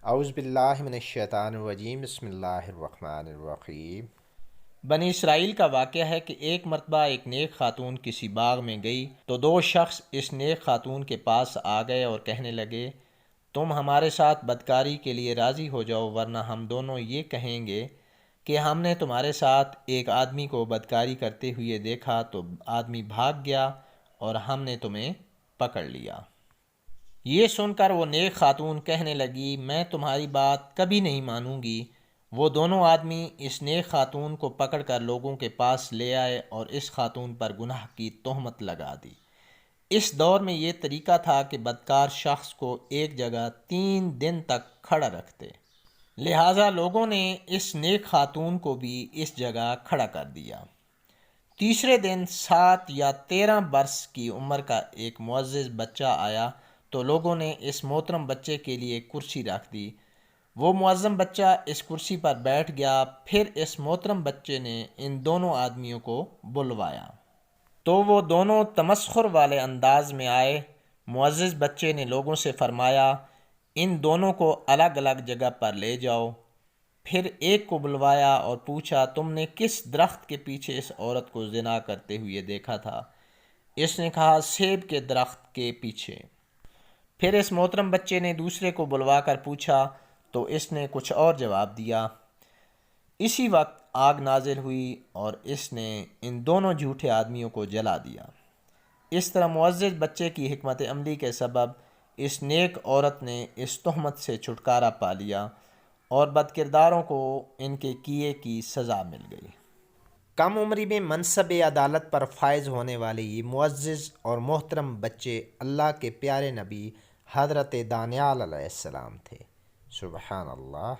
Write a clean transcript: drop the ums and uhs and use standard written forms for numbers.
اعوذ باللہ من الشیطان الرجیم بسم اللہ الرحمن الرحیم۔ بنی اسرائیل کا واقعہ ہے کہ ایک مرتبہ ایک نیک خاتون کسی باغ میں گئی تو دو شخص اس نیک خاتون کے پاس آ گئے اور کہنے لگے، تم ہمارے ساتھ بدکاری کے لیے راضی ہو جاؤ، ورنہ ہم دونوں یہ کہیں گے کہ ہم نے تمہارے ساتھ ایک آدمی کو بدکاری کرتے ہوئے دیکھا تو آدمی بھاگ گیا اور ہم نے تمہیں پکڑ لیا۔ یہ سن کر وہ نیک خاتون کہنے لگی، میں تمہاری بات کبھی نہیں مانوں گی۔ وہ دونوں آدمی اس نیک خاتون کو پکڑ کر لوگوں کے پاس لے آئے اور اس خاتون پر گناہ کی تہمت لگا دی۔ اس دور میں یہ طریقہ تھا کہ بدکار شخص کو ایک جگہ 3 دن تک کھڑا رکھتے، لہٰذا لوگوں نے اس نیک خاتون کو بھی اس جگہ کھڑا کر دیا۔ تیسرے دن 7 یا 13 برس کی عمر کا ایک معزز بچہ آیا تو لوگوں نے اس محترم بچے کے لیے کرسی رکھ دی۔ وہ معظم بچہ اس کرسی پر بیٹھ گیا۔ پھر اس محترم بچے نے ان دونوں آدمیوں کو بلوایا تو وہ دونوں تمسخر والے انداز میں آئے۔ معزز بچے نے لوگوں سے فرمایا، ان دونوں کو الگ الگ جگہ پر لے جاؤ۔ پھر ایک کو بلوایا اور پوچھا، تم نے کس درخت کے پیچھے اس عورت کو زنا کرتے ہوئے دیکھا تھا؟ اس نے کہا، سیب کے درخت کے پیچھے۔ پھر اس محترم بچے نے دوسرے کو بلوا کر پوچھا تو اس نے کچھ اور جواب دیا۔ اسی وقت آگ نازل ہوئی اور اس نے ان دونوں جھوٹے آدمیوں کو جلا دیا۔ اس طرح معزز بچے کی حکمت عملی کے سبب اس نیک عورت نے اس تہمت سے چھٹکارا پا لیا اور بدکرداروں کو ان کے کیے کی سزا مل گئی۔ کم عمری میں منصب عدالت پر فائز ہونے والے یہ معزز اور محترم بچے اللہ کے پیارے نبی حضرت دانیال علیہ السلام تھے۔ سبحان اللہ۔